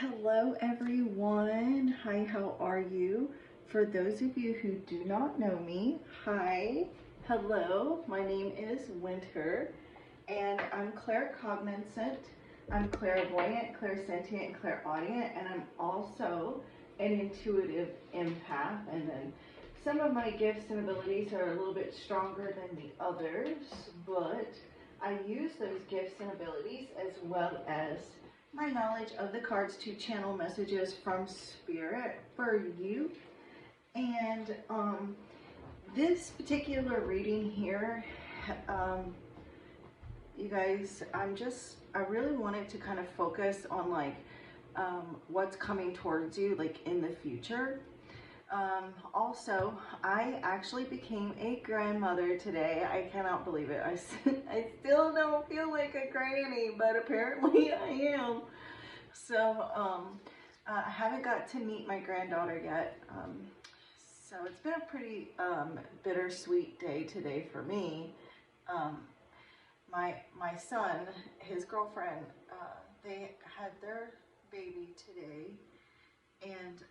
Hello everyone. Hi, how are you? For those of you who do not know me, hi, hello, my name is Winter and I'm claircognizant, I'm clairvoyant, clairsentient, and clairaudient, and I'm also an intuitive empath. And then some of my gifts and abilities are a little bit stronger than the others, but I use those gifts and abilities as well as my knowledge of the cards to channel messages from spirit for you. And this particular reading here, you guys, I really wanted to kind of focus on like what's coming towards you like in the future. Also, I actually became a grandmother today. I cannot believe it. I still don't feel like a granny, but apparently I am. So, I haven't got to meet my granddaughter yet. So it's been a pretty bittersweet day today for me. My son, his girlfriend, they had their baby today, and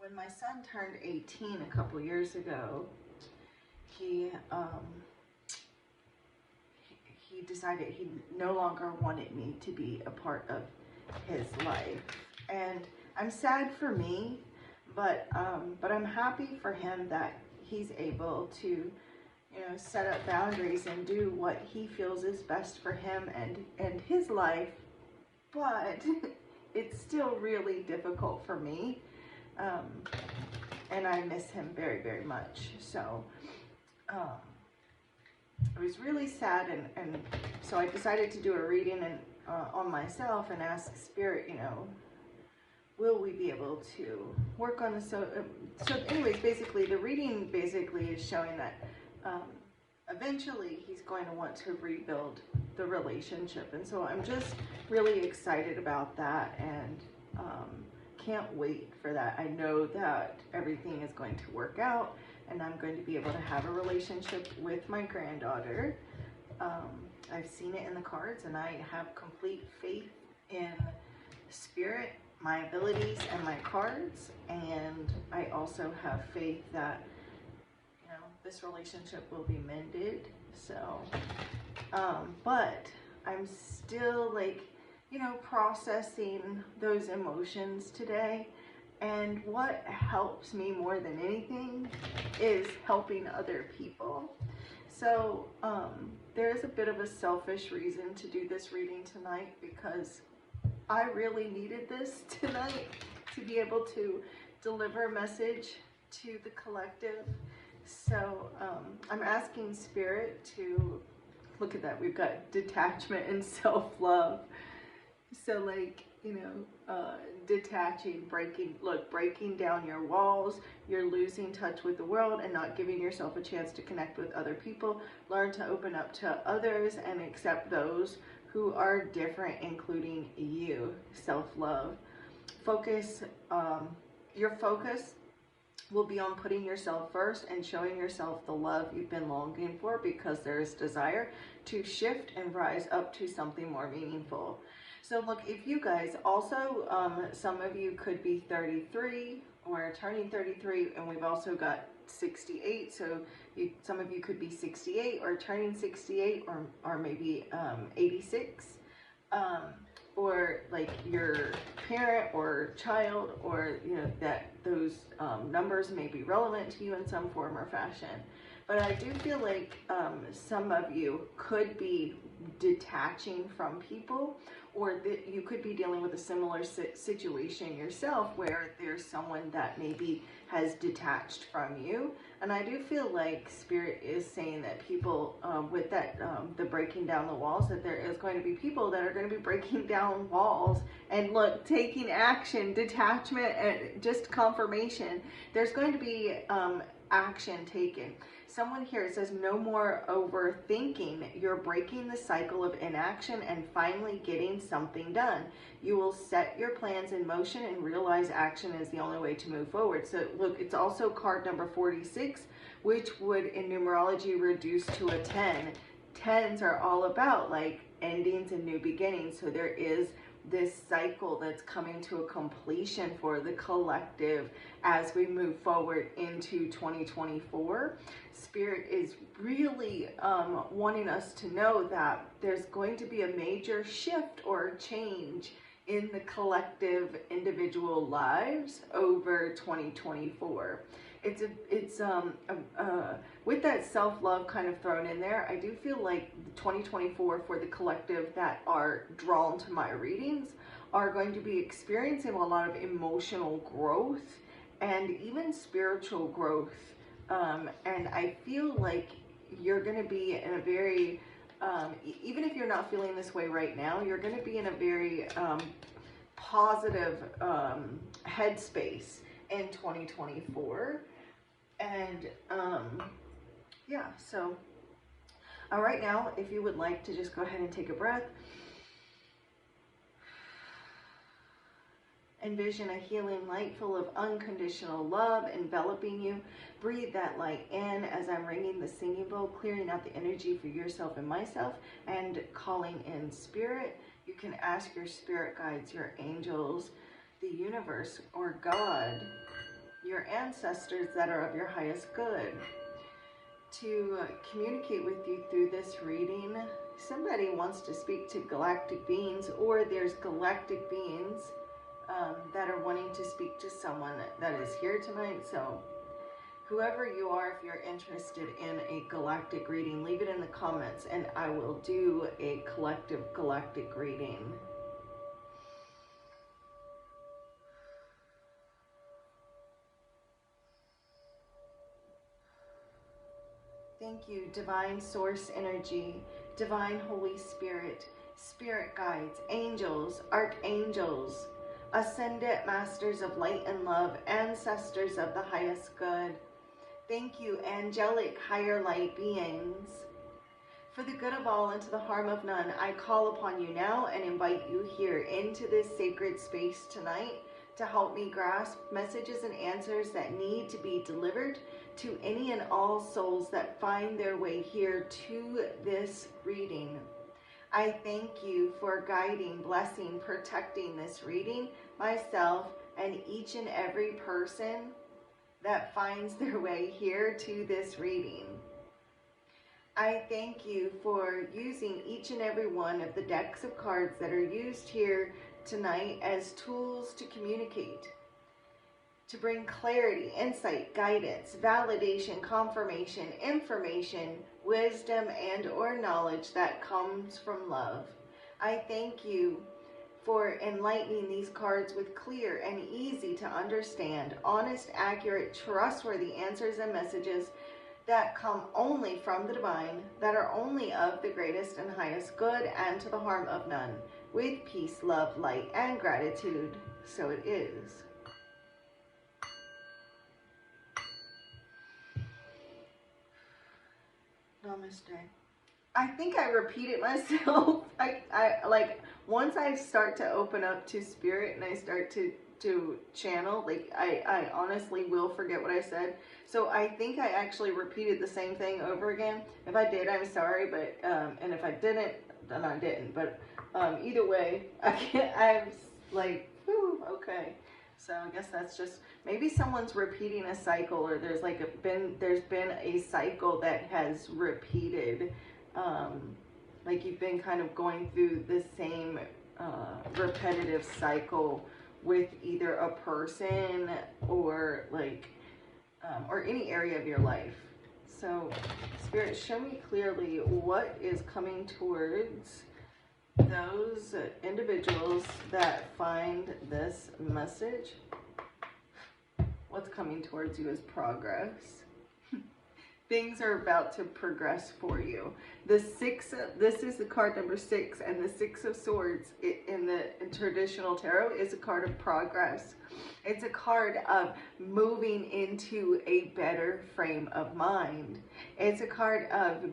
when my son turned 18 a couple years ago, he decided he no longer wanted me to be a part of his life. And I'm sad for me, but I'm happy for him that he's able to, you know, set up boundaries and do what he feels is best for him and his life. But it's still really difficult for me. And I miss him very, very much. So it was really sad, and so I decided to do a reading on myself and ask Spirit, you know, will we be able to work on this? So anyways, basically the reading basically is showing that eventually he's going to want to rebuild the relationship, and so I'm just really excited about that, and can't wait for that. I know that everything is going to work out and I'm going to be able to have a relationship with my granddaughter. I've seen it in the cards, and I have complete faith in Spirit, my abilities, and my cards. And I also have faith that, you know, this relationship will be mended. So, but I'm still like, you know, processing those emotions today. And what helps me more than anything is helping other people. So there is a bit of a selfish reason to do this reading tonight, because I really needed this tonight to be able to deliver a message to the collective. So I'm asking Spirit to, look at that, we've got detachment and self-love. So like, you know, detaching, breaking down your walls. You're losing touch with the world and not giving yourself a chance to connect with other people. Learn to open up to others and accept those who are different, including you. Self-love. Focus, your focus will be on putting yourself first and showing yourself the love you've been longing for, because there is desire to shift and rise up to something more meaningful. So look, if you guys also, some of you could be 33 or turning 33, and we've also got 68. So some of you could be 68 or turning 68, or maybe 86. Or like your parent or child, or, you know, that those numbers may be relevant to you in some form or fashion. But I do feel like some of you could be detaching from people, or that you could be dealing with a similar situation yourself, where there's someone that maybe has detached from you. And I do feel like Spirit is saying that people, with that, the breaking down the walls, that there is going to be people that are going to be breaking down walls and look, taking action, detachment, and just confirmation. There's going to be action taken. Someone here says, no more overthinking. You're breaking the cycle of inaction and finally getting something done. You will set your plans in motion and realize action is the only way to move forward. So look, it's also card number 46, which would in numerology reduce to a 10. 10s are all about like endings and new beginnings. So there is this cycle that's coming to a completion for the collective as we move forward into 2024. Spirit is really wanting us to know that there's going to be a major shift or change in the collective individual lives over 2024. It's with that self-love kind of thrown in there, I do feel like 2024 for the collective that are drawn to my readings are going to be experiencing a lot of emotional growth and even spiritual growth. And I feel like you're going to be in a very, even if you're not feeling this way right now, you're going to be in a very positive headspace in 2024. And yeah, so right now, if you would like to just go ahead and take a breath, envision a healing light full of unconditional love enveloping you. Breathe that light in as I'm ringing the singing bowl, clearing out the energy for yourself and myself, and calling in spirit. You can ask your spirit guides, your angels, the universe, or God, your ancestors that are of your highest good, to communicate with you through this reading. Somebody wants to speak to galactic beings, or there's galactic beings that are wanting to speak to someone that is here tonight. So whoever you are, if you're interested in a galactic reading, leave it in the comments and I will do a collective galactic reading. Thank you, Divine Source Energy, Divine Holy Spirit, Spirit Guides, Angels, Archangels, Ascendant Masters of Light and Love, Ancestors of the Highest Good. Thank you, Angelic Higher Light Beings. For the good of all and to the harm of none, I call upon you now and invite you here into this sacred space tonight to help me grasp messages and answers that need to be delivered to any and all souls that find their way here to this reading. I thank you for guiding, blessing, protecting this reading, myself, and each and every person that finds their way here to this reading. I thank you for using each and every one of the decks of cards that are used here tonight as tools to communicate, to bring clarity, insight, guidance, validation, confirmation, information, wisdom, and or knowledge that comes from love. I thank you for enlightening these cards with clear and easy to understand, honest, accurate, trustworthy answers and messages that come only from the divine, that are only of the greatest and highest good and to the harm of none, with peace, love, light, and gratitude. So it is. Namaste. I think I repeated myself. I like, once I start to open up to spirit and I start to channel, like I honestly will forget what I said. So I think I actually repeated the same thing over again. If I did, I'm sorry, but and if I didn't, then I didn't. But either way, I'm like, whew, okay. So I guess that's just, maybe someone's repeating a cycle, or there's been a cycle that has repeated. Like you've been kind of going through the same repetitive cycle with either a person or like or any area of your life. So Spirit, show me clearly what is coming towards those individuals that find this message. What's coming towards you is progress. Things are about to progress for you. This is the card number 6, and the 6 of Swords in traditional tarot is a card of progress. It's a card of moving into a better frame of mind. It's a card of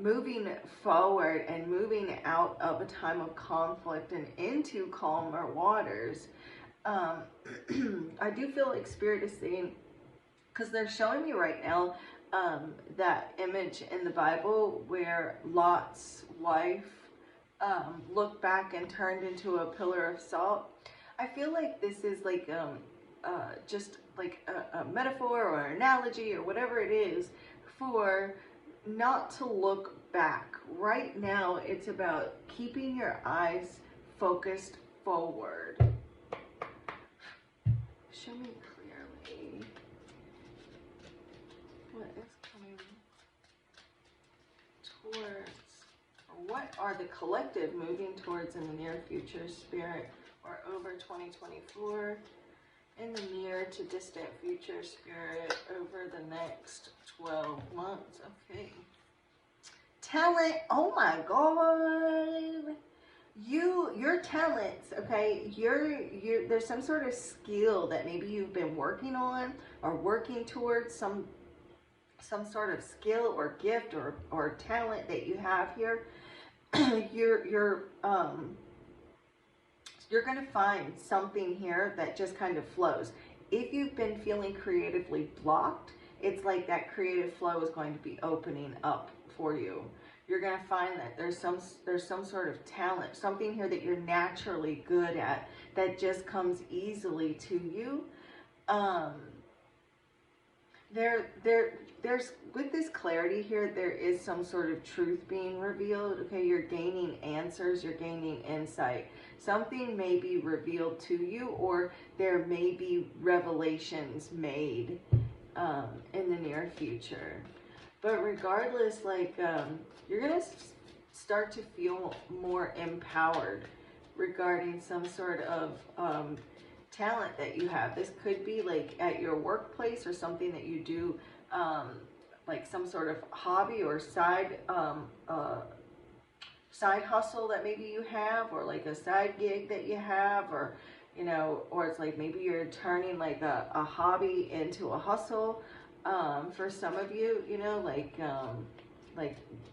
moving forward and moving out of a time of conflict and into calmer waters. I do feel like Spirit is saying, because they're showing me right now that image in the Bible where Lot's wife looked back and turned into a pillar of salt. I feel like this is like just like a metaphor or an analogy or whatever it is for not to look back. Right now, it's about keeping your eyes focused forward. Show me clearly what is coming towards, or what are the collective moving towards in the near future, Spirit, or over 2024, in the near to distant future, Spirit, over the next 12 months. Okay. Talent, oh my God. Your talents, okay, there's some sort of skill that maybe you've been working on or working towards, some sort of skill or gift or talent that you have here. you're going to find something here that just kind of flows. If you've been feeling creatively blocked, it's like that creative flow is going to be opening up for you. You're going to find that there's some sort of talent, something here that you're naturally good at that just comes easily to you. There's with this clarity here, there is some sort of truth being revealed. Okay, you're gaining answers, you're gaining insight. Something may be revealed to you, or there may be revelations made in the near future. But regardless, like you're gonna start to feel more empowered regarding some sort of talent that you have. This could be like at your workplace or something that you do, like some sort of hobby or side hustle that maybe you have, or like a side gig that you have, or you know, or it's like maybe you're turning like a hobby into a hustle. For some of you, you know, like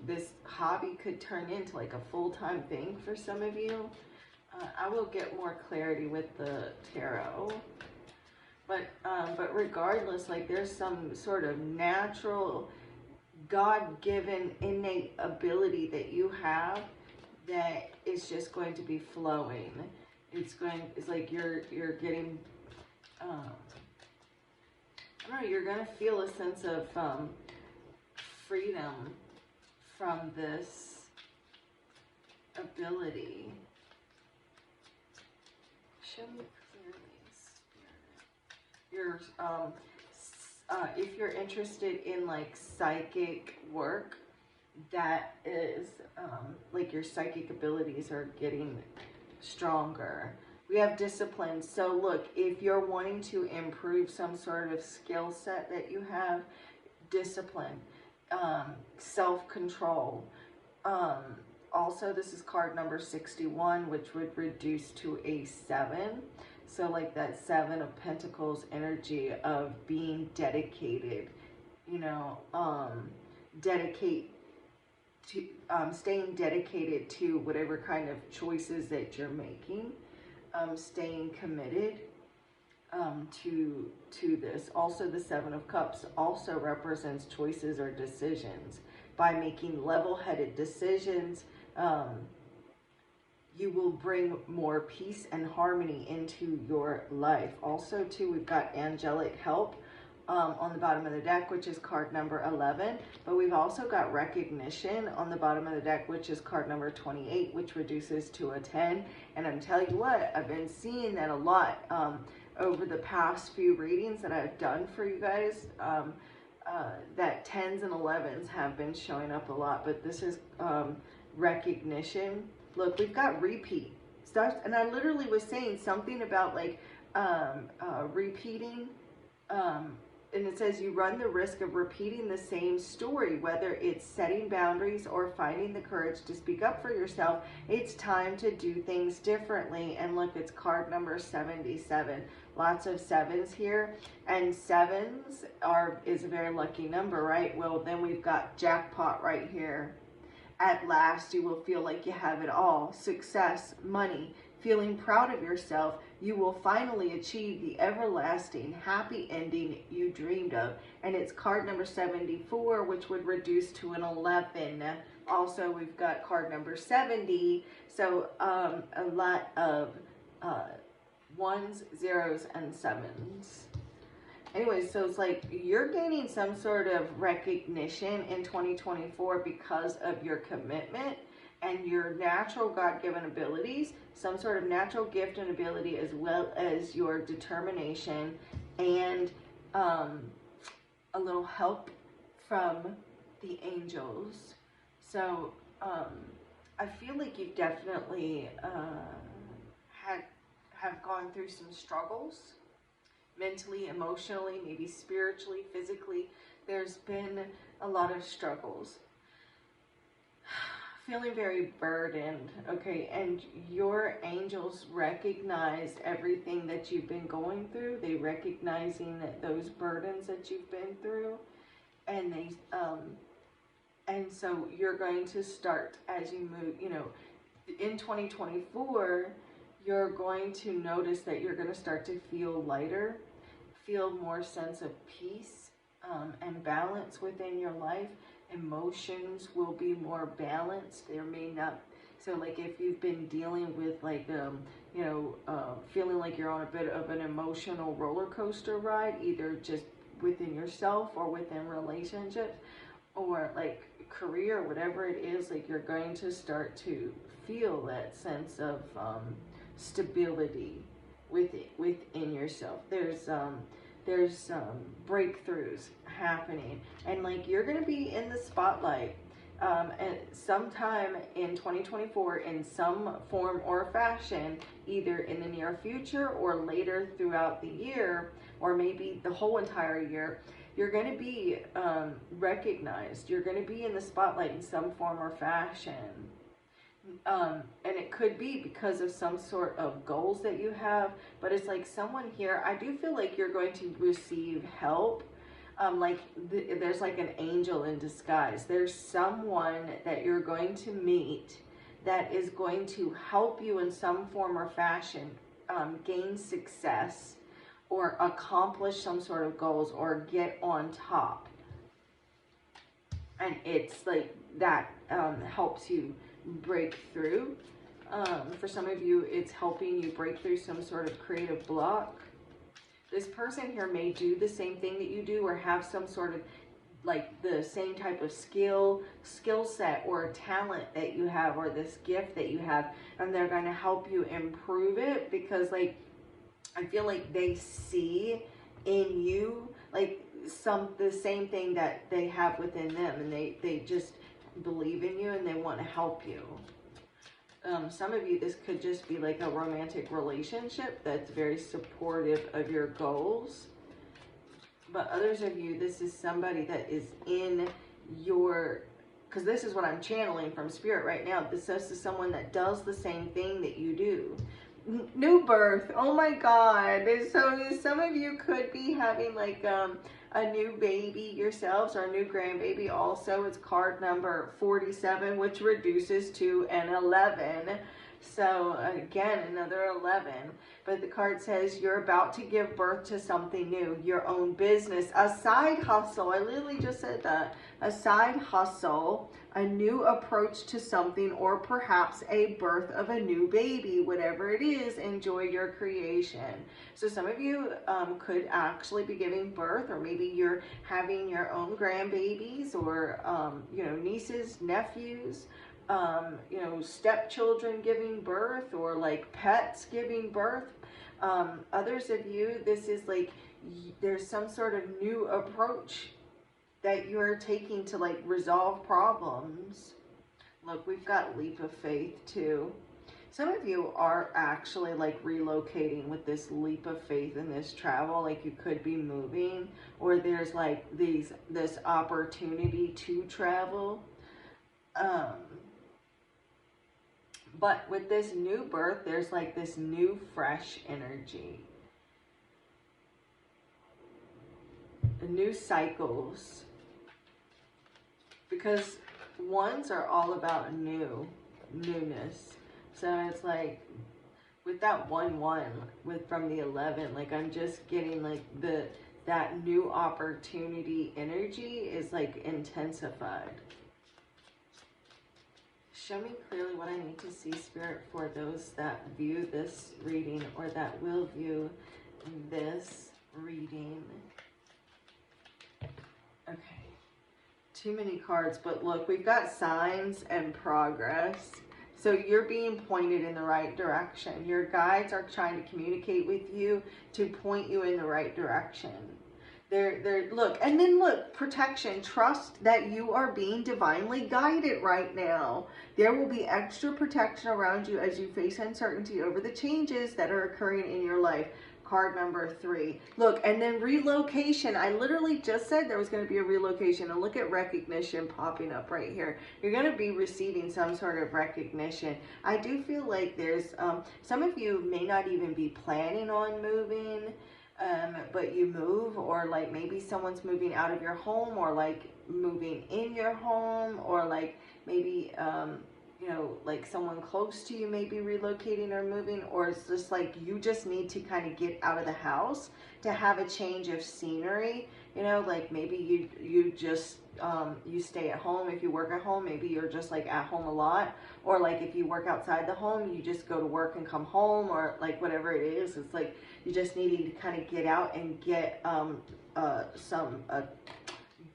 this hobby could turn into like a full-time thing for some of you. I will get more clarity with the tarot, but regardless, like there's some sort of natural, God-given, innate ability that you have that is just going to be flowing. It's like you're getting, I don't know, you're going to feel a sense of freedom from this ability. Show me clearly, Spirit. If you're interested in like psychic work, that is like your psychic abilities are getting stronger. We have discipline. So look, if you're wanting to improve some sort of skill set that you have, discipline, self-control. Also, this is card number 61, which would reduce to a 7. So like that 7 of Pentacles energy of being dedicated, you know, staying dedicated to whatever kind of choices that you're making, staying committed to this. Also, the 7 of Cups also represents choices or decisions. By making level-headed decisions, you will bring more peace and harmony into your life. Also, too, we've got angelic help on the bottom of the deck, which is card number 11. But we've also got recognition on the bottom of the deck, which is card number 28, which reduces to a 10. And I'm telling you what, I've been seeing that a lot over the past few readings that I've done for you guys. That 10s and 11s have been showing up a lot, but this is recognition. Look, we've got repeat stuff, and I literally was saying something about like repeating, and it says you run the risk of repeating the same story, whether it's setting boundaries or finding the courage to speak up for yourself. It's time to do things differently. And look, it's card number 77. Lots of 7s here, and 7s is a very lucky number, right? Well, then we've got jackpot right here. At last, you will feel like you have it all. Success, money, feeling proud of yourself. You will finally achieve the everlasting happy ending you dreamed of. And it's card number 74, which would reduce to an 11. also we've got card number 70. So a lot of ones, zeros, and sevens. Anyway, so it's like you're gaining some sort of recognition in 2024 because of your commitment and your natural God-given abilities, some sort of natural gift and ability, as well as your determination and a little help from the angels. So I feel like you've definitely have gone through some struggles, mentally, emotionally, maybe spiritually, physically. There's been a lot of struggles. Feeling very burdened, okay? And your angels recognized everything that you've been going through. They recognizing that those burdens that you've been through, and they and so you're going to start, as you move, you know, in 2024, you're going to notice that you're going to start to feel lighter, feel more sense of peace and balance within your life. Emotions will be more balanced. There may not, so like if you've been dealing with like, you know, feeling like you're on a bit of an emotional roller coaster ride, either just within yourself or within relationships or like career, whatever it is, like you're going to start to feel that sense of stability within yourself. There's breakthroughs happening, and like you're going to be in the spotlight and sometime in 2024 in some form or fashion, either in the near future or later throughout the year, or maybe the whole entire year. You're going to be recognized. You're going to be in the spotlight in some form or fashion. And it could be because of some sort of goals that you have, but it's like someone here, I do feel like you're going to receive help. There's like an angel in disguise. There's someone that you're going to meet that is going to help you in some form or fashion gain success or accomplish some sort of goals or get on top. And it's like that helps you break through. For some of you, it's helping you break through some sort of creative block. This person here may do the same thing that you do or have some sort of like the same type of skill set or talent that you have or this gift that you have, and they're going to help you improve it because like I feel like they see in you like the same thing that they have within them, and they just believe in you and they want to help you. Some of you, this could just be like a romantic relationship that's very supportive of your goals. But others of you, this is somebody that is in your, because this is what I'm channeling from Spirit right now. This is someone that does the same thing that you do. New birth. Oh my God. So some of you could be having like a new baby yourselves or a new grandbaby. Also, it's card number 47, which reduces to an 11. So again, another 11. But the card says you're about to give birth to something new, your own business, a side hustle. I literally just said that. A side hustle, a new approach to something, or perhaps a birth of a new baby. Whatever it is, enjoy your creation. So some of you could actually be giving birth, or maybe you're having your own grandbabies, or you know, nieces, nephews, you know, stepchildren giving birth, or like pets giving birth. Others of you, this is like there's some sort of new approach that you're taking to like resolve problems. Look, we've got leap of faith too. Some of you are actually like relocating with this leap of faith in this travel. Like you could be moving, or there's like this opportunity to travel. But with this new birth, there's like this new fresh energy. The new cycles. Because ones are all about newness. So it's like with that 1-1 from the 11, like I'm just getting like that new opportunity energy is like intensified. Show me clearly what I need to see, Spirit, for those that view this reading or that will view this reading. Okay. Too many cards, but look, we've got signs and progress. So you're being pointed in the right direction. Your guides are trying to communicate with you to point you in the right direction. Look, and then look, protection, trust that you are being divinely guided right now. There will be extra protection around you as you face uncertainty over the changes that are occurring in your life. Card number 3. Look, and then relocation. I literally just said there was going to be a relocation, and look at recognition popping up right here. You're going to be receiving some sort of recognition. I do feel like there's, some of you may not even be planning on moving, but you move, or like maybe someone's moving out of your home, or like moving in your home, or like maybe, you know, like someone close to you may be relocating or moving, or it's just like you just need to kind of get out of the house to have a change of scenery. You know, like maybe you just, you stay at home. If you work at home, maybe you're just like at home a lot, or like if you work outside the home, you just go to work and come home, or like whatever it is. It's like you just needing to kind of get out and get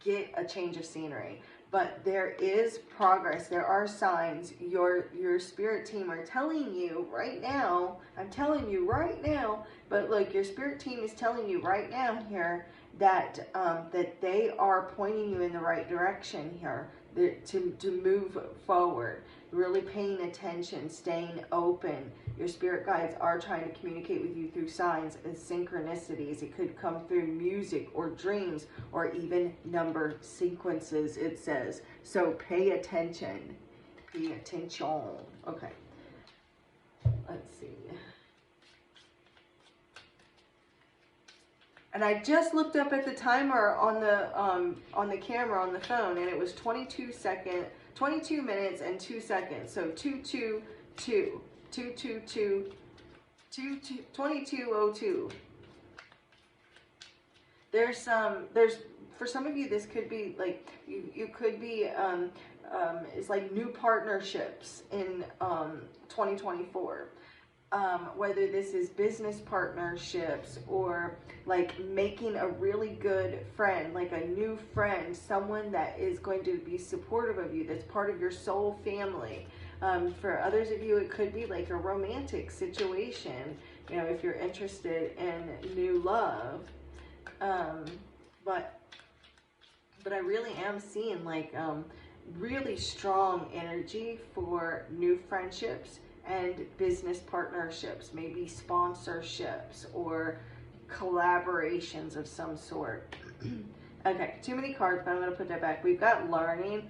get a change of scenery. But there is progress. There are signs. Your spirit team are telling you right now. I'm telling you right now. But look, your spirit team is telling you right now here that that they are pointing you in the right direction here to move forward. Really paying attention, staying open. Your spirit guides are trying to communicate with you through signs and synchronicities. It could come through music or dreams or even number sequences, it says. So pay attention. Pay attention. Okay. Let's see. And I just looked up at the timer on the camera on the phone, and it was 22 minutes and 2 seconds. So 222 222 2202. There's for some of you, this could be like you could be it's like new partnerships in 2024. Whether this is business partnerships or like making a really good friend, like a new friend, someone that is going to be supportive of you, that's part of your soul family. For others of you, it could be like a romantic situation, you know, if you're interested in new love. But I really am seeing like really strong energy for new friendships and business partnerships, maybe sponsorships or collaborations of some sort. Okay, too many cards, but I'm going to put that back. We've got learning.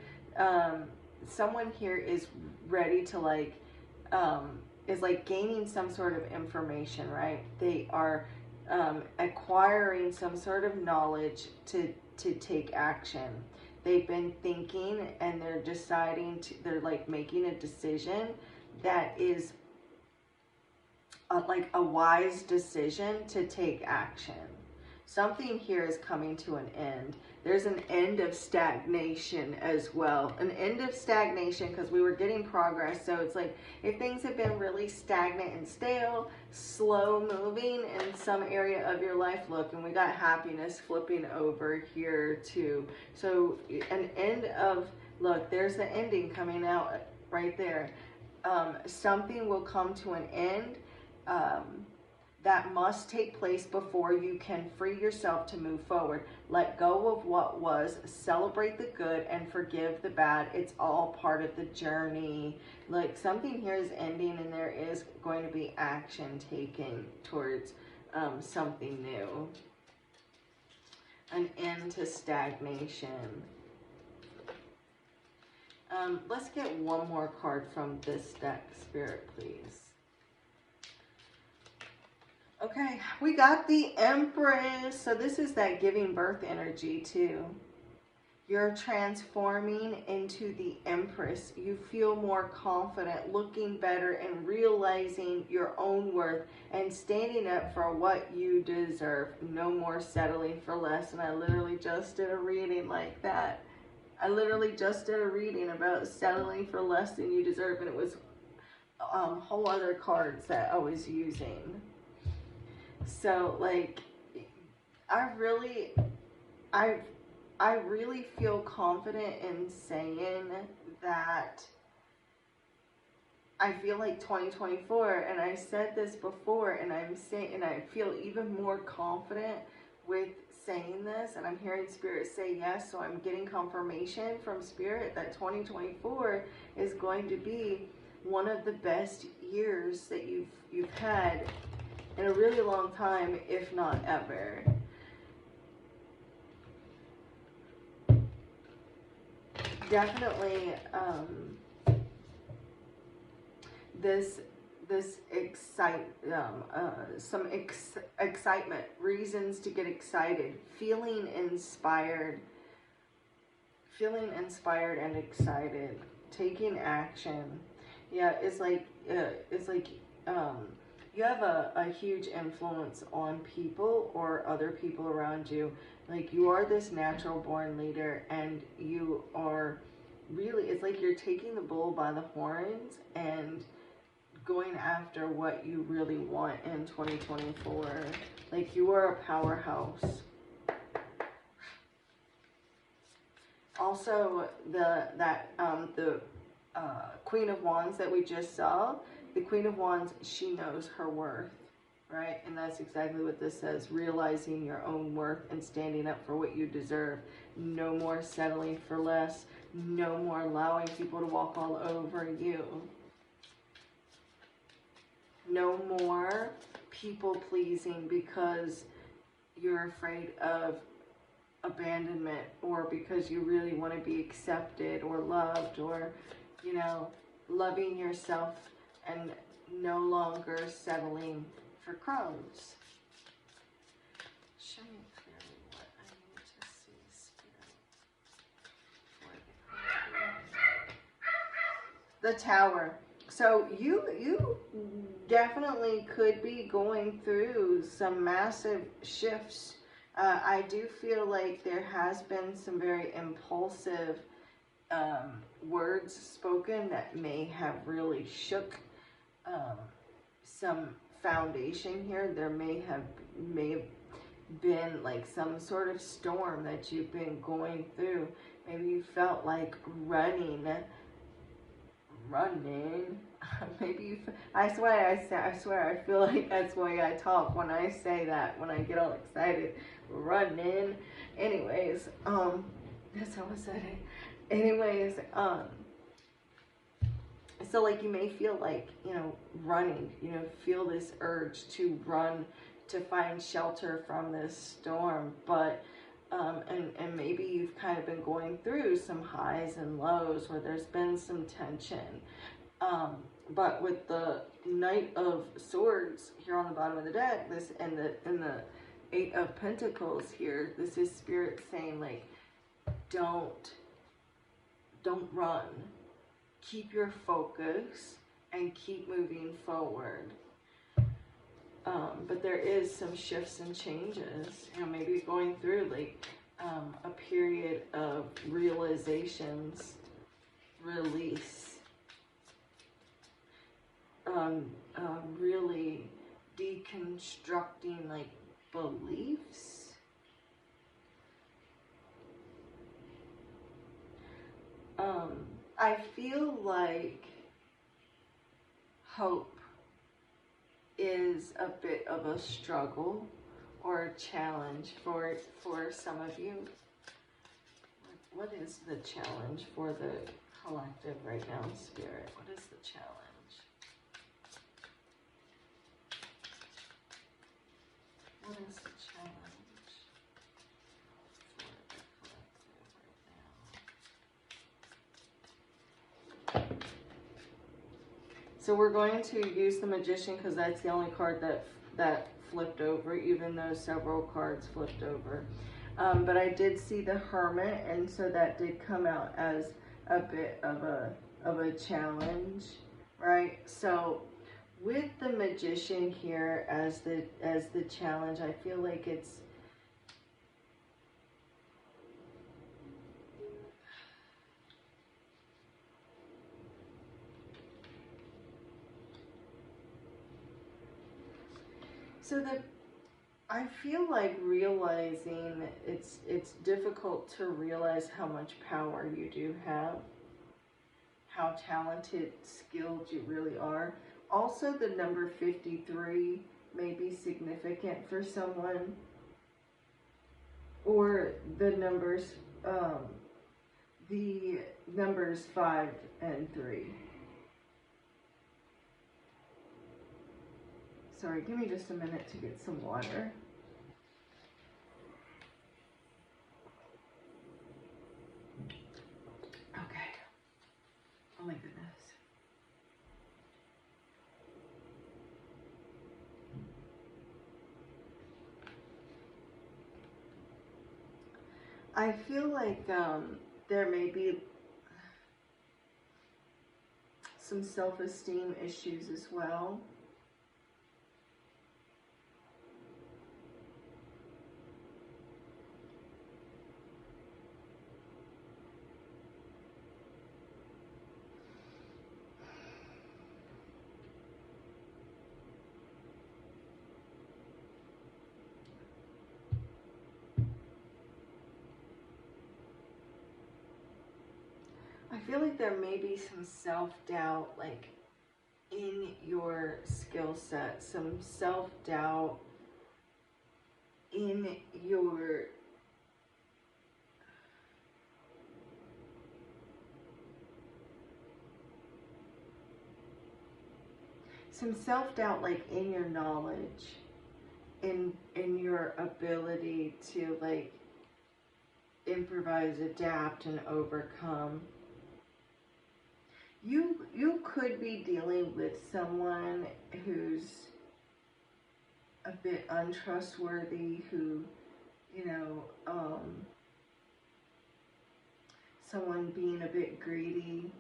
Someone here is ready to like, is like gaining some sort of information, right? They are acquiring some sort of knowledge to take action. They've been thinking and they're deciding to, they're like making a decision that is like a wise decision to take action. Something here is coming to an end. There's an end of stagnation as well. An end of stagnation because we were getting progress. So it's like if things have been really stagnant and stale, slow moving in some area of your life, look, and we got happiness flipping over here too. So an end of, look, there's the ending coming out right there. Something will come to an end that must take place before you can free yourself to move forward. Let go of what was, celebrate the good, and forgive the bad. It's all part of the journey. Like something here is ending and there is going to be action taken towards something new. An end to stagnation. Let's get one more card from this deck, Spirit, please. Okay, we got the Empress. So this is that giving birth energy too. You're transforming into the Empress. You feel more confident, looking better, and realizing your own worth and standing up for what you deserve. No more settling for less. And I literally just did a reading like that. I literally just did a reading about settling for less than you deserve, and it was whole other cards that I was using. So like, I really feel confident in saying that I feel like 2024, and I said this before, and I feel even more confident with saying this, and I'm hearing Spirit say yes, so I'm getting confirmation from Spirit that 2024 is going to be one of the best years that you've had in a really long time, if not ever. Definitely, excitement, reasons to get excited, feeling inspired and excited, taking action. Yeah, it's like you have a huge influence on people or other people around you. Like, you are this natural born leader, and you are really, it's like you're taking the bull by the horns and going after what you really want in 2024. Like, you are a powerhouse. Also, the Queen of Wands that we just saw, the Queen of Wands, she knows her worth, right? And that's exactly what this says, realizing your own worth and standing up for what you deserve. No more settling for less. No more allowing people to walk all over you. No more people pleasing because you're afraid of abandonment, or because you really want to be accepted or loved, or, you know, loving yourself and no longer settling for crumbs. Show me clearly what I need to see, Spirit. The Tower. So you definitely could be going through some massive shifts. I do feel like there has been some very impulsive words spoken that may have really shook some foundation here. There may have been like some sort of storm that you've been going through. Maybe you felt like running. Maybe you, I swear I feel like that's the way I talk when I say that, when I get all excited. Running. Anyways, that's how I said it. Anyways, so like, you may feel like, you know, running, you know, feel this urge to run, to find shelter from this storm, but and maybe you've kind of been going through some highs and lows where there's been some tension, but with the Knight of Swords here on the bottom of the deck, this and the Eight of Pentacles here, this is Spirit saying, like, don't run, keep your focus and keep moving forward. But there is some shifts and changes, you know, maybe going through like a period of realizations, release, really deconstructing like beliefs. I feel like hope is a bit of a struggle or a challenge for some of you. What is the challenge for the collective right now, Spirit? What is the challenge? What is the challenge for the collective right now? So we're going to use the Magician because that's the only card that flipped over, even though several cards flipped over. But I did see the Hermit, and so that did come out as a bit of a challenge, right? So with the Magician here as the challenge, I feel like so I feel like realizing it's difficult to realize how much power you do have, how talented, skilled you really are. Also, the number 53 may be significant for someone, or the numbers 5 and 3. Sorry, give me just a minute to get some water. Okay. Oh my goodness. I feel like there may be some self-esteem issues as well. I feel like there may be some self-doubt, like, in your skill set, some self-doubt in your like in your knowledge, in your ability to like improvise, adapt, and overcome. You could be dealing with someone who's a bit untrustworthy, who, you know, someone being a bit greedy.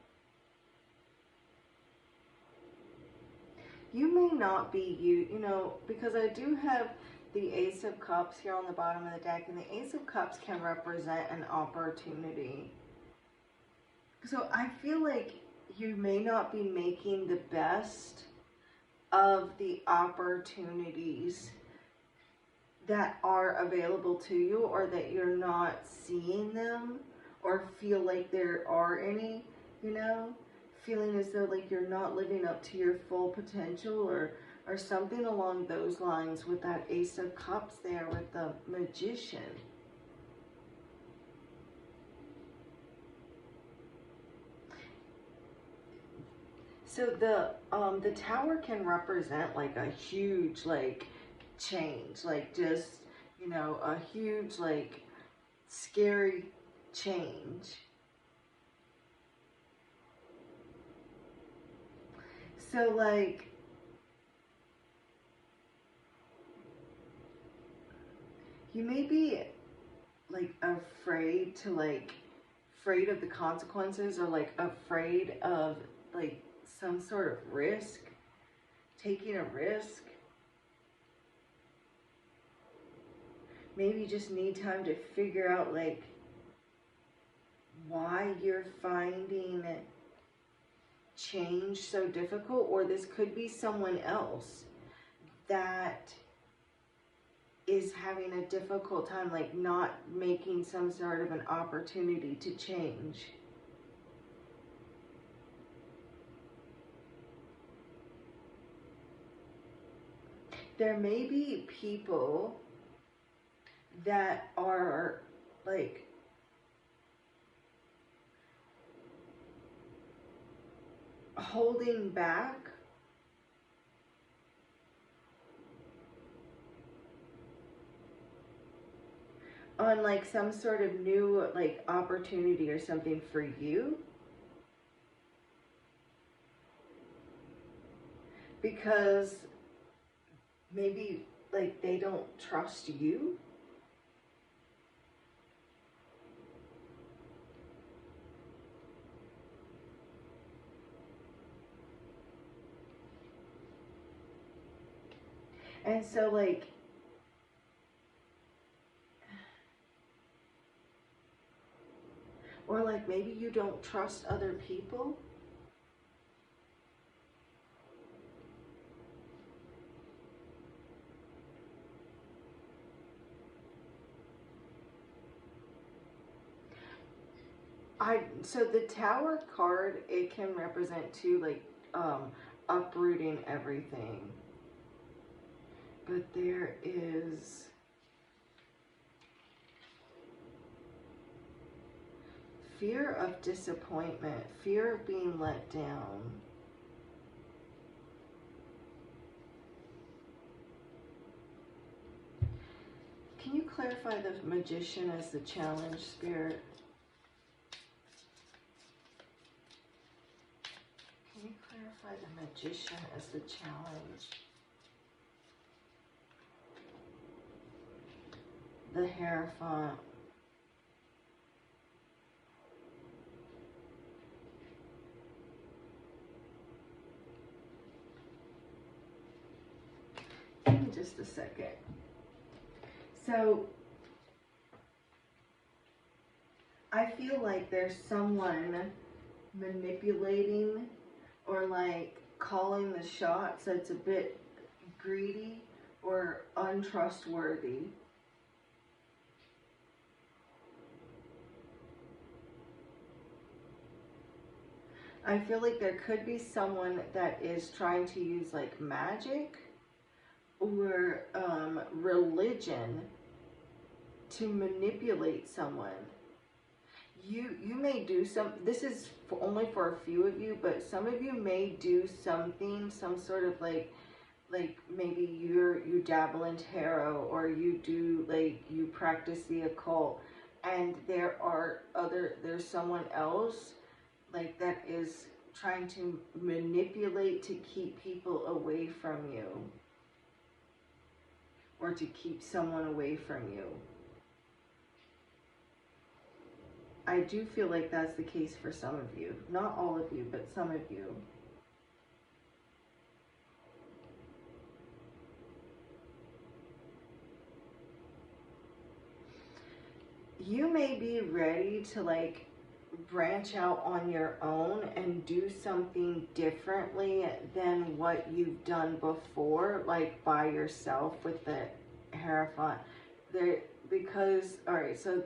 You may not be you know, because I do have the Ace of Cups here on the bottom of the deck, and the Ace of Cups can represent an opportunity. So I feel like you may not be making the best of the opportunities that are available to you, or that you're not seeing them, or feel like there are any, you know, feeling as though like you're not living up to your full potential, or something along those lines with that Ace of Cups there with the Magician. So the Tower can represent like a huge like change, like just, you know, a huge like scary change. So like you may be like afraid of the consequences, or like afraid of like some sort of risk, taking a risk. Maybe you just need time to figure out like why you're finding change so difficult, or this could be someone else that is having a difficult time, like not making some sort of an opportunity to change. There may be people that are like holding back on like some sort of new like opportunity or something for you, because maybe like they don't trust you. And so like or like maybe you don't trust other people. So the Tower card, it can represent too, like, uprooting everything. But there is fear of disappointment, fear of being let down. Can you clarify the Magician as the challenge, Spirit? Can you clarify the Magician as the challenge? The Hierophant. Give me just a second. So, I feel like there's someone manipulating or like calling the shots that's a bit greedy or untrustworthy. I feel like there could be someone that is trying to use like magic or religion to manipulate someone. You may do this is only for a few of you, but some of you may do something, some sort of like maybe you dabble in tarot, or you do like you practice the occult, and there's someone else like that is trying to manipulate to keep people away from you, or to keep someone away from you. I do feel like that's the case for some of you. Not all of you, but some of you. You may be ready to like branch out on your own and do something differently than what you've done before, like by yourself with the Hierophant. Because, all right, so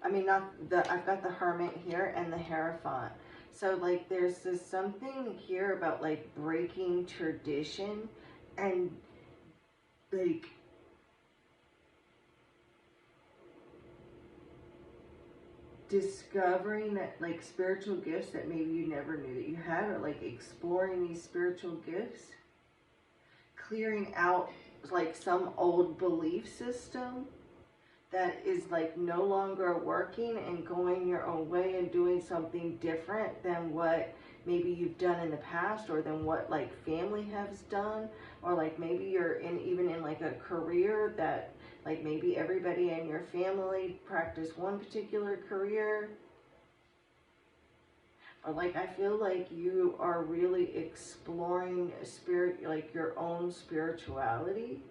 I've got the Hermit here and the Hierophant. So like there's something here about like breaking tradition and like discovering that like spiritual gifts that maybe you never knew that you had, or like exploring these spiritual gifts, clearing out like some old belief system that is like no longer working, and going your own way and doing something different than what maybe you've done in the past, or than what like family has done, or like maybe you're even in like a career that like maybe everybody in your family practice one particular career. Or like I feel like you are really exploring like your own spirituality,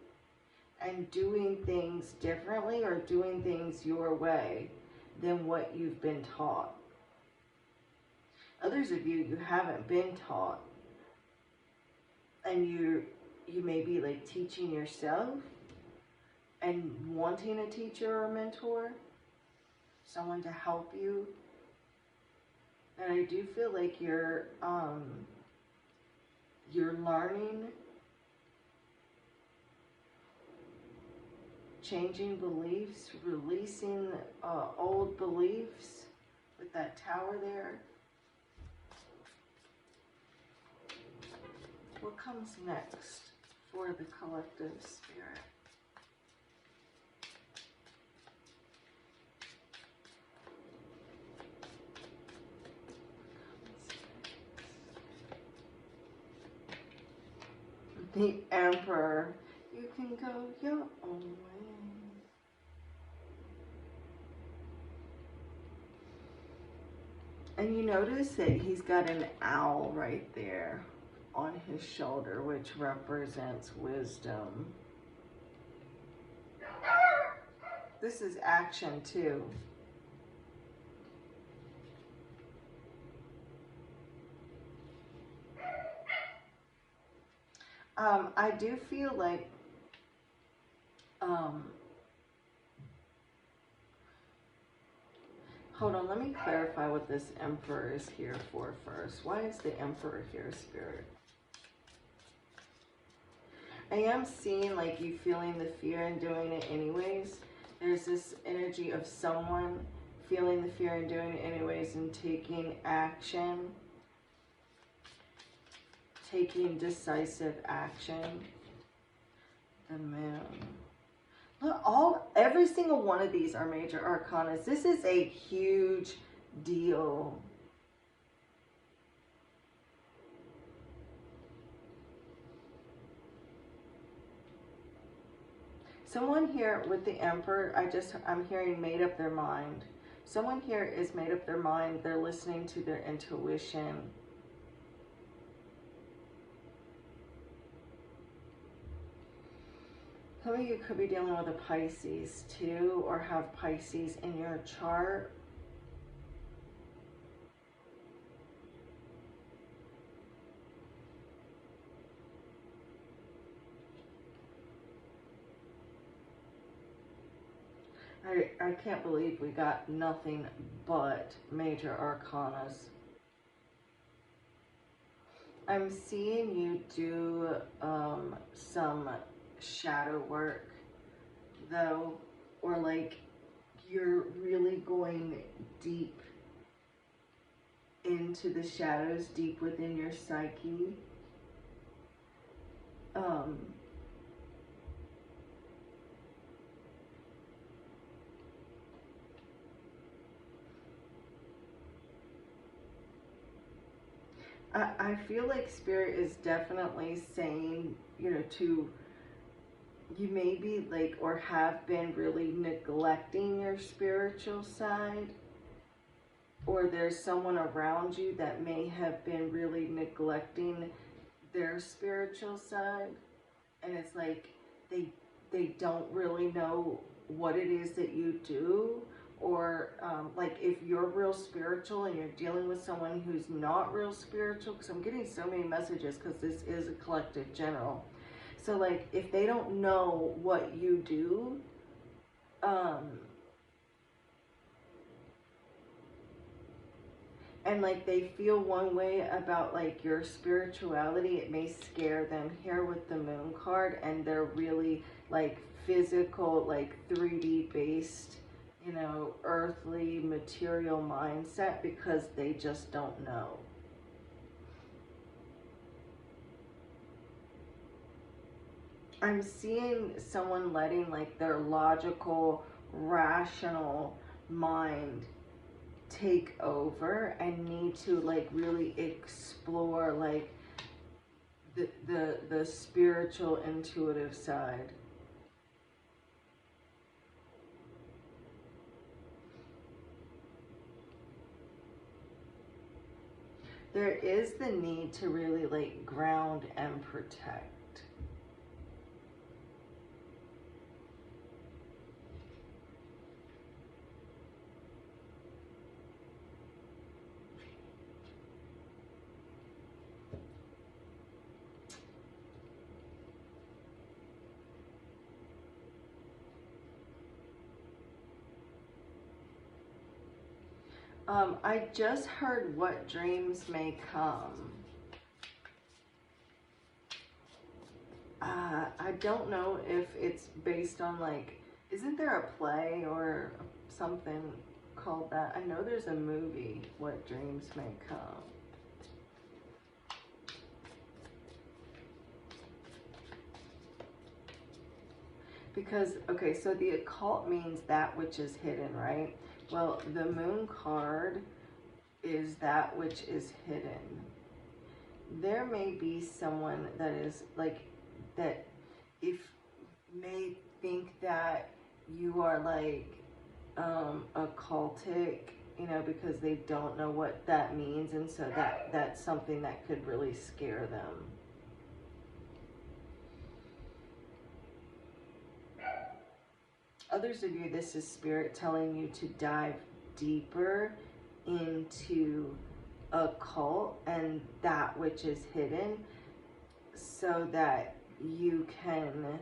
and doing things differently, or doing things your way than what you've been taught. Others of you haven't been taught, and you may be like teaching yourself and wanting a teacher or a mentor, someone to help you. And I do feel like you're learning, changing beliefs, releasing old beliefs with that Tower there. What comes next for the collective spirit? The Emperor. You can go your own way. And you notice that he's got an owl right there on his shoulder, which represents wisdom. This is action too. I do feel like Hold on, let me clarify what this Emperor is here for first. Why is the Emperor here, Spirit? I am seeing like you feeling the fear and doing it anyways. There's this energy of someone feeling the fear and doing it anyways and taking action. Taking decisive action. The Moon. Look, every single one of these are major arcanas. This is a huge deal. Someone here with the Emperor, I'm hearing made up their mind. Someone here is made up their mind. They're listening to their intuition. Some of you could be dealing with a Pisces too, or have Pisces in your chart. I can't believe we got nothing but major arcanas. I'm seeing you do some shadow work though, or like you're really going deep into the shadows, deep within your psyche. I feel like Spirit is definitely saying, you know, you may be like, or have been really neglecting your spiritual side, or there's someone around you that may have been really neglecting their spiritual side, and it's like they don't really know what it is that you do, or like if you're real spiritual and you're dealing with someone who's not real spiritual, because I'm getting so many messages because this is a collective general. So like if they don't know what you do, and like they feel one way about like your spirituality, it may scare them here with the Moon card, and they're really like physical, like 3D based, you know, earthly material mindset, because they just don't know. I'm seeing someone letting like their logical, rational mind take over and need to like really explore like the spiritual, intuitive side. There is the need to really like ground and protect. I just heard what dreams may come. I don't know if it's based on like, isn't there a play or something called that? I know there's a movie, What Dreams May Come. Because, okay, so the occult means that which is hidden, right? Well, the Moon card is that which is hidden. There may be someone that is like, that if may think that you are like occultic, you know, because they don't know what that means, and so that's something that could really scare them. Others of you, this is Spirit telling you to dive deeper into occult and that which is hidden, so that you can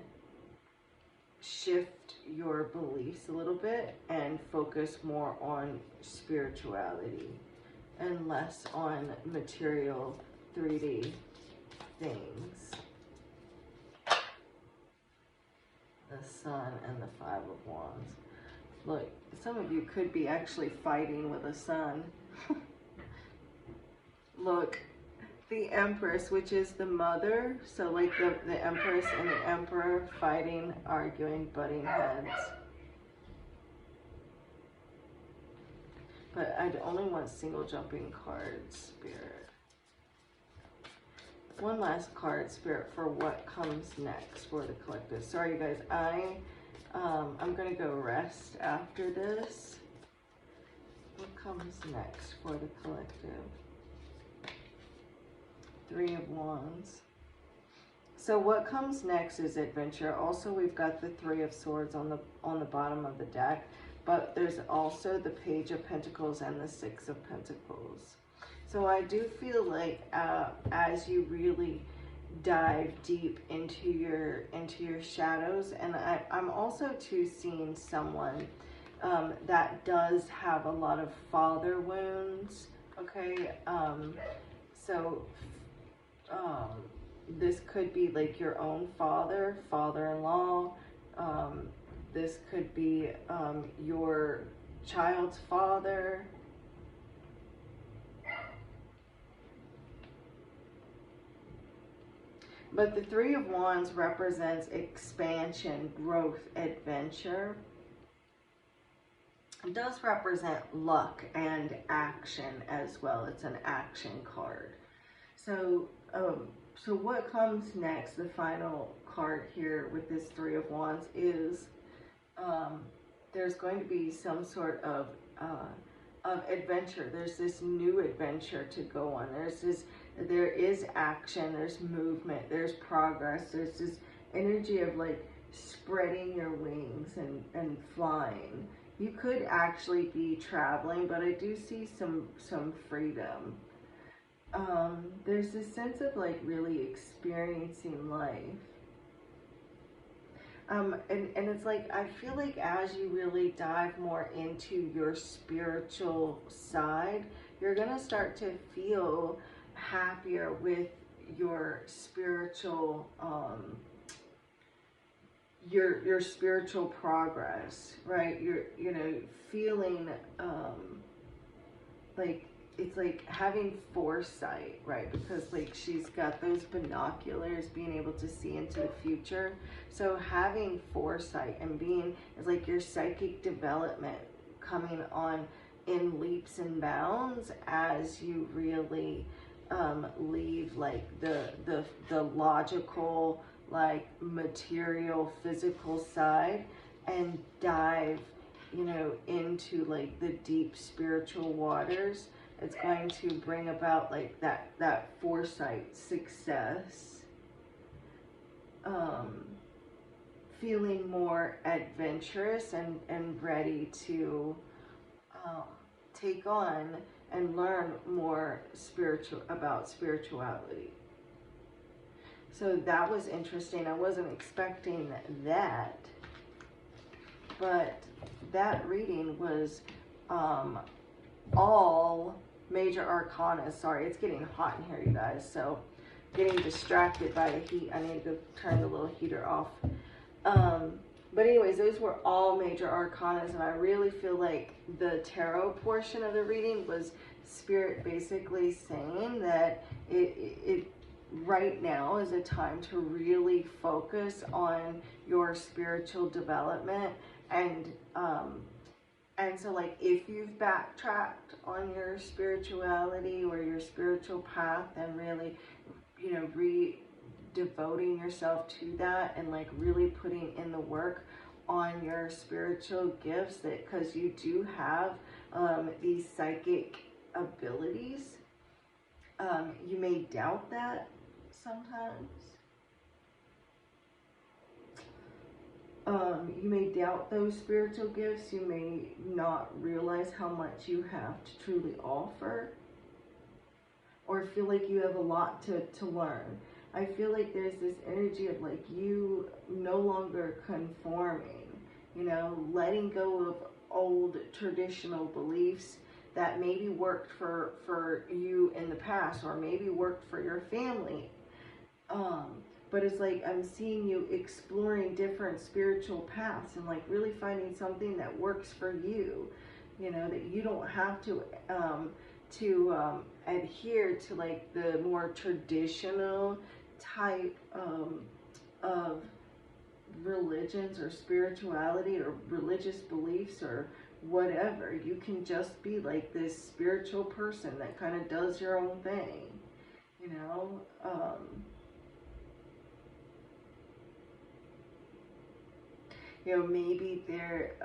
shift your beliefs a little bit and focus more on spirituality and less on material 3D things. The Sun and the Five of Wands. Look, some of you could be actually fighting with a sun. Look, the Empress, which is the mother, so like the Empress and the Emperor fighting, arguing, butting heads. But I'd only want single jumping cards, Spirit. One last card, Spirit, for what comes next for the collective. Sorry, you guys, I'm gonna go rest after this. What comes next for the collective? Three of Wands. So what comes next is adventure. Also, we've got the Three of Swords on the bottom of the deck, but there's also the Page of Pentacles and the Six of Pentacles. So I do feel like as you really dive deep into your shadows, and I'm also too seeing someone that does have a lot of father wounds. Okay, so this could be like your own father, father-in-law. This could be your child's father. But the Three of Wands represents expansion, growth, adventure. It does represent luck and action as well. It's an action card. So, so what comes next, the final card here with this Three of Wands is there's going to be some sort of adventure. There's this new adventure to go on. There is action, there's movement, there's progress, there's this energy of like spreading your wings and flying. You could actually be traveling, but I do see some freedom. There's this sense of like really experiencing life. And it's like, I feel like as you really dive more into your spiritual side, you're going to start to feel happier with your spiritual, your spiritual progress, right? You know, feeling, like, it's like having foresight, right? Because like she's got those binoculars, being able to see into the future. So having foresight and being is like your psychic development coming on in leaps and bounds as you really leave like the logical, like material, physical side and dive, you know, into like the deep spiritual waters. It's going to bring about like that foresight, success, feeling more adventurous and ready to take on and learn more about spirituality. So that was interesting. I wasn't expecting that, but that reading was all major arcana. Sorry, it's getting hot in here, you guys, so getting distracted by the heat. I need to go turn the little heater off. But anyways, those were all major arcanas, and I really feel like the tarot portion of the reading was Spirit basically saying that it right now is a time to really focus on your spiritual development. And so like if you've backtracked on your spirituality or your spiritual path and really, you know, devoting yourself to that and like really putting in the work on your spiritual gifts, that because you do have these psychic abilities, you may doubt that sometimes. You may doubt those spiritual gifts. You may not realize how much you have to truly offer, or feel like you have a lot to learn. I feel like there's this energy of like you no longer conforming. you know, letting go of old traditional beliefs that maybe worked for you in the past, or maybe worked for your family. But it's like I'm seeing you exploring different spiritual paths and like really finding something that works for you, you know, that you don't have to adhere to like the more traditional type of religions or spirituality or religious beliefs or whatever. You can just be like this spiritual person that kind of does your own thing, you know. You know, maybe they're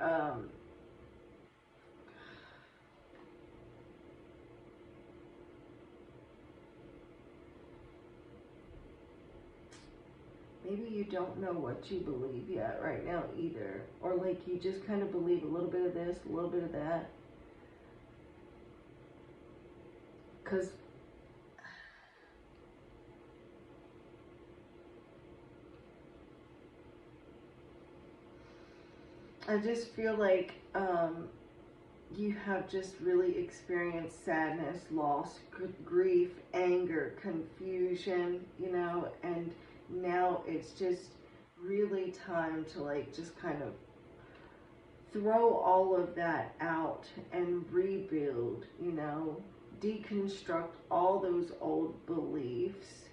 maybe you don't know what you believe yet right now either. Or like you just kind of believe a little bit of this, a little bit of that. Because I just feel like you have just really experienced sadness, loss, grief, anger, confusion, you know, and now it's just really time to like just kind of throw all of that out and rebuild, you know, deconstruct all those old beliefs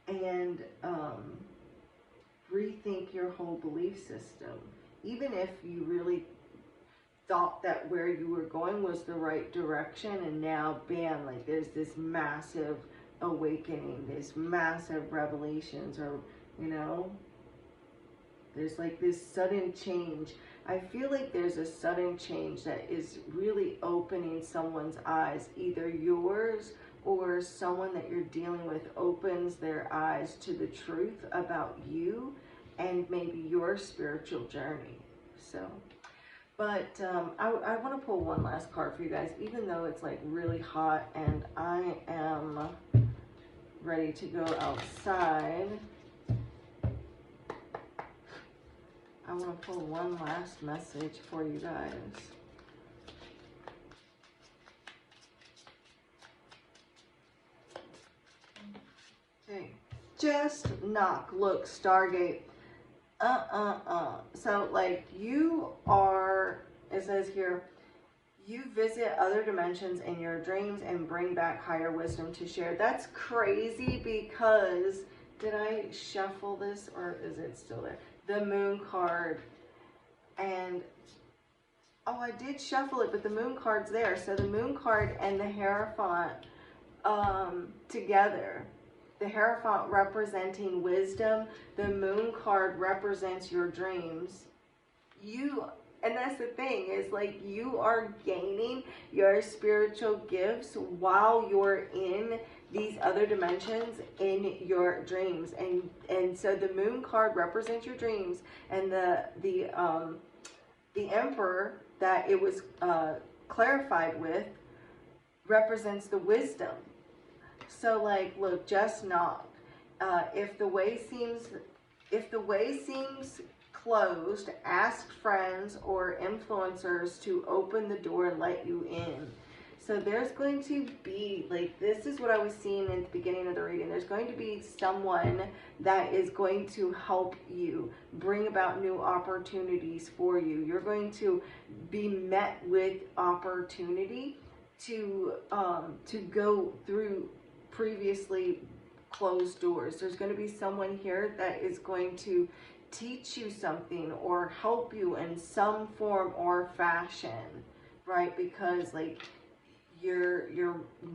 and rethink your whole belief system. Even if you really thought that where you were going was the right direction, and now bam, like there's this massive awakening, this massive revelations, or you know, there's like this sudden change. I feel like there's a sudden change that is really opening someone's eyes, either yours or someone that you're dealing with opens their eyes to the truth about you and maybe your spiritual journey. So, but I want to pull one last card for you guys, even though it's like really hot and I am ready to go outside. I want to pull one last message for you guys. Okay, just knock. Look, Stargate. So like you are, it says here, you visit other dimensions in your dreams and bring back higher wisdom to share. That's crazy because, did I shuffle this or is it still there? The moon card, and oh, I did shuffle it, but the moon card's there. So the moon card and the Hierophant together. The Hierophant representing wisdom, the moon card represents your dreams. And that's the thing, is like you are gaining your spiritual gifts while you're in these other dimensions in your dreams. And so the moon card represents your dreams, and the Emperor that it was clarified with represents the wisdom. So like, look, just knock. If the way seems closed, ask friends or influencers to open the door and let you in. So there's going to be, like, this is what I was seeing in the beginning of the reading. There's going to be someone that is going to help you bring about new opportunities for you. You're going to be met with opportunity to go through previously closed doors. There's going to be someone here that is going to teach you something or help you in some form or fashion, right? Because like you're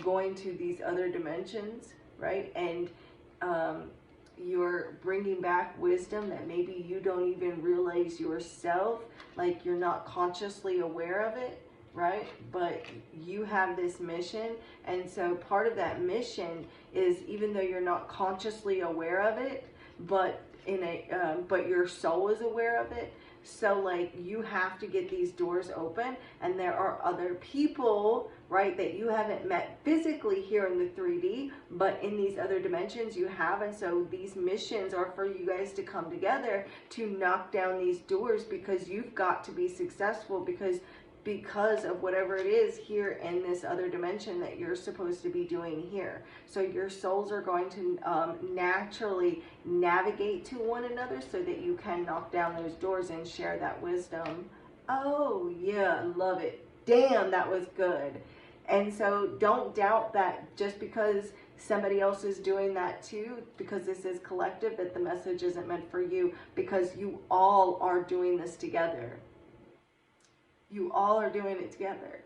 going to these other dimensions, right? And you're bringing back wisdom that maybe you don't even realize yourself, like you're not consciously aware of it, right? But you have this mission, and so part of that mission is, even though you're not consciously aware of it, but but your soul is aware of it. So like you have to get these doors open, and there are other people, right, that you haven't met physically here in the 3D, but in these other dimensions you have. And so these missions are for you guys to come together to knock down these doors, because you've got to be successful because of whatever it is here in this other dimension that you're supposed to be doing here. So your souls are going to naturally navigate to one another so that you can knock down those doors and share that wisdom. Oh yeah, love it. Damn, that was good. And so don't doubt that just because somebody else is doing that too, because this is collective, that the message isn't meant for you, because you all are doing this together. You all are doing it together.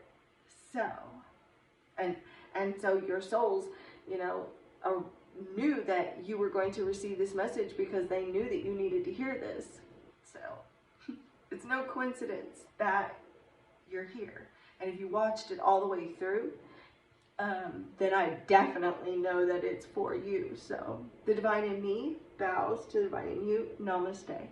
So, and so your souls, you know, knew that you were going to receive this message because they knew that you needed to hear this. So, it's no coincidence that you're here. And if you watched it all the way through, then I definitely know that it's for you. So, the divine in me bows to the divine in you. Namaste.